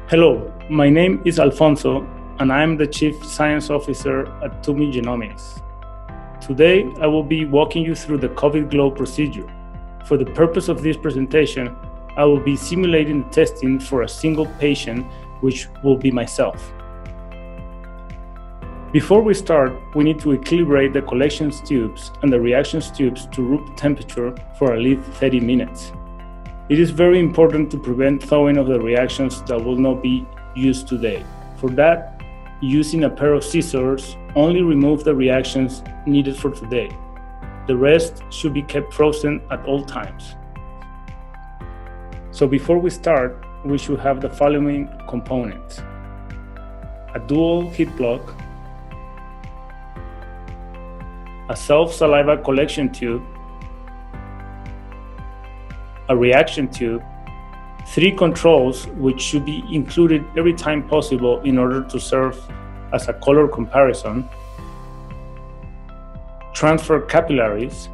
Hello, my name is Alfonso, and I am the Chief Science Officer at Tumi Genomics. Today, I will be walking you through the CovidGlow procedure. For the purpose of this presentation, I will be simulating the testing for a single patient, which will be myself. Before we start, we need to equilibrate the collection tubes and the reaction tubes to room temperature for at least 30 minutes. It is very important to prevent thawing of the reactions that will not be used today. For that, using a pair of scissors, only remove the reactions needed for today. The rest should be kept frozen at all times. So before we start, we should have the following components: a dual heat block, a self-saliva collection tube, a reaction tube, 3 controls which should be included every time possible in order to serve as a color comparison, transfer capillaries,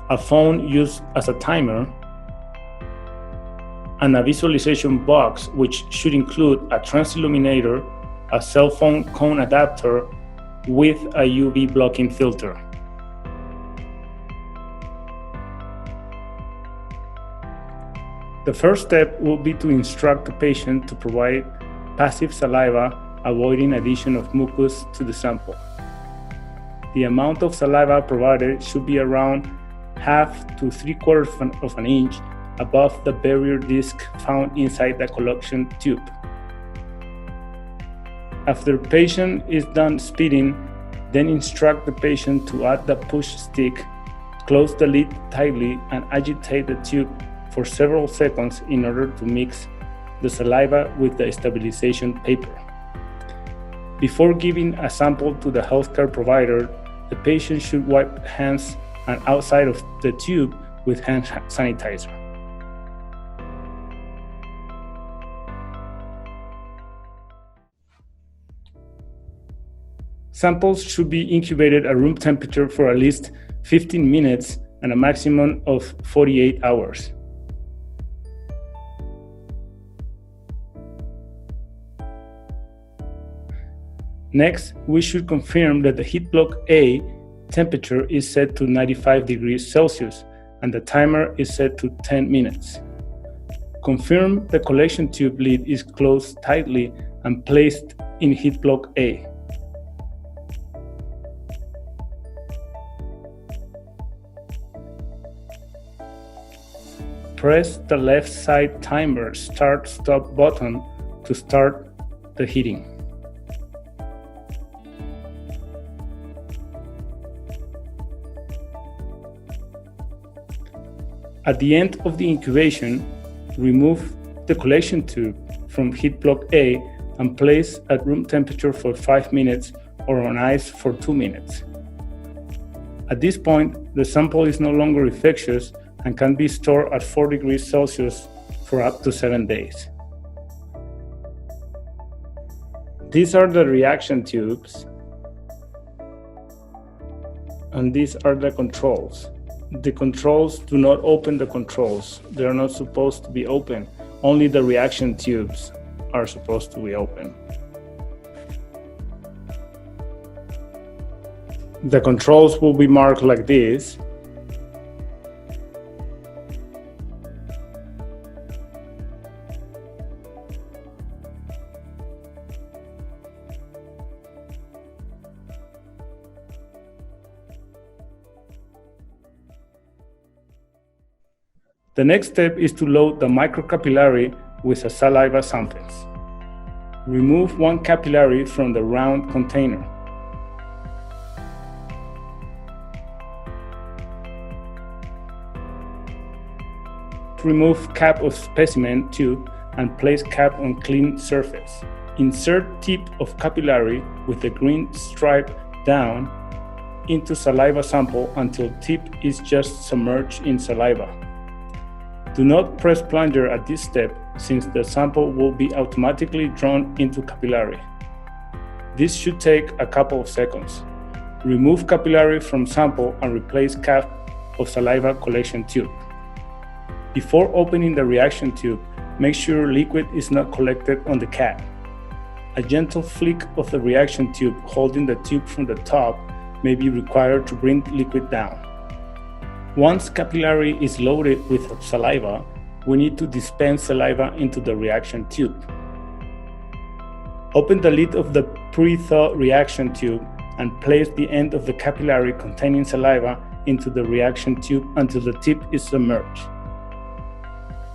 a phone used as a timer, and a visualization box which should include a transilluminator, a cell phone cone adapter with a UV blocking filter. The first step will be to instruct the patient to provide passive saliva, avoiding addition of mucus to the sample. The amount of saliva provided should be around 1/2 to 3/4 of an inch above the barrier disc found inside the collection tube. After the patient is done spitting, then instruct the patient to add the push stick, close the lid tightly, and agitate the tube for several seconds in order to mix the saliva with the stabilization paper. Before giving a sample to the healthcare provider, the patient should wipe hands and outside of the tube with hand sanitizer. Samples should be incubated at room temperature for at least 15 minutes and a maximum of 48 hours. Next, we should confirm that the heat block A temperature is set to 95 degrees Celsius and the timer is set to 10 minutes. Confirm the collection tube lid is closed tightly and placed in heat block A. Press the left side timer start-stop button to start the heating. At the end of the incubation, remove the collection tube from heat block A and place at room temperature for 5 minutes or on ice for 2 minutes. At this point, the sample is no longer infectious and can be stored at 4 degrees Celsius for up to 7 days. These are the reaction tubes, and these are the controls. The controls do not open the controls. They are not supposed to be open. Only the reaction tubes are supposed to be open. The controls will be marked like this. The next step is to load the microcapillary with a saliva samples. Remove 1 capillary from the round container. Remove cap of specimen tube and place cap on clean surface. Insert tip of capillary with the green stripe down into saliva sample until tip is just submerged in saliva. Do not press plunger at this step since the sample will be automatically drawn into capillary. This should take a couple of seconds. Remove capillary from sample and replace cap of saliva collection tube. Before opening the reaction tube, make sure liquid is not collected on the cap. A gentle flick of the reaction tube holding the tube from the top may be required to bring liquid down. Once capillary is loaded with saliva, we need to dispense saliva into the reaction tube. Open the lid of the pre-thaw reaction tube and place the end of the capillary containing saliva into the reaction tube until the tip is submerged.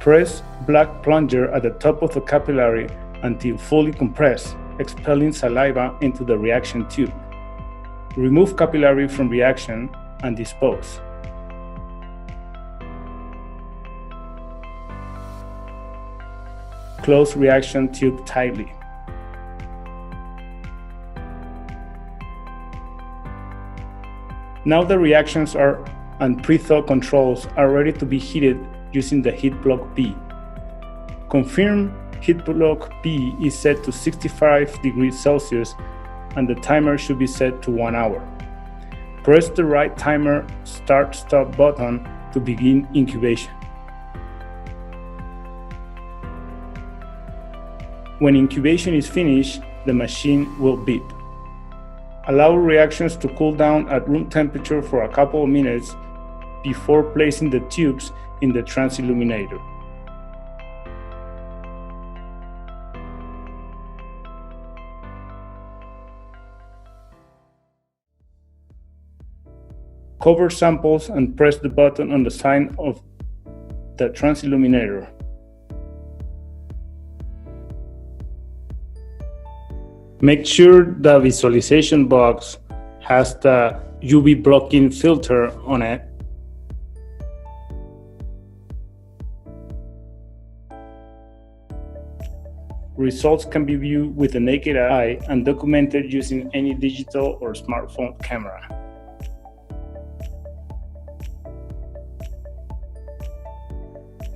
Press black plunger at the top of the capillary until fully compressed, expelling saliva into the reaction tube. Remove capillary from reaction and dispose. Close reaction tube tightly. Now the reactions and pre-thaw controls are ready to be heated using the heat block B. Confirm heat block B is set to 65 degrees Celsius and the timer should be set to 1 hour. Press the right timer start-stop button to begin incubation. When incubation is finished, the machine will beep. Allow reactions to cool down at room temperature for a couple of minutes before placing the tubes in the transilluminator. Cover samples and press the button on the side of the transilluminator. Make sure the visualization box has the UV blocking filter on it. Results can be viewed with the naked eye and documented using any digital or smartphone camera.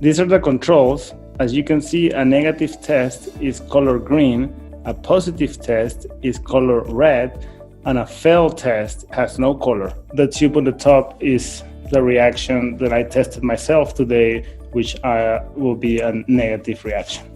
These are the controls. As you can see, a negative test is color green, a positive test is color red, and a failed test has no color. The tube on the top is the reaction that I tested myself today, which will be a negative reaction.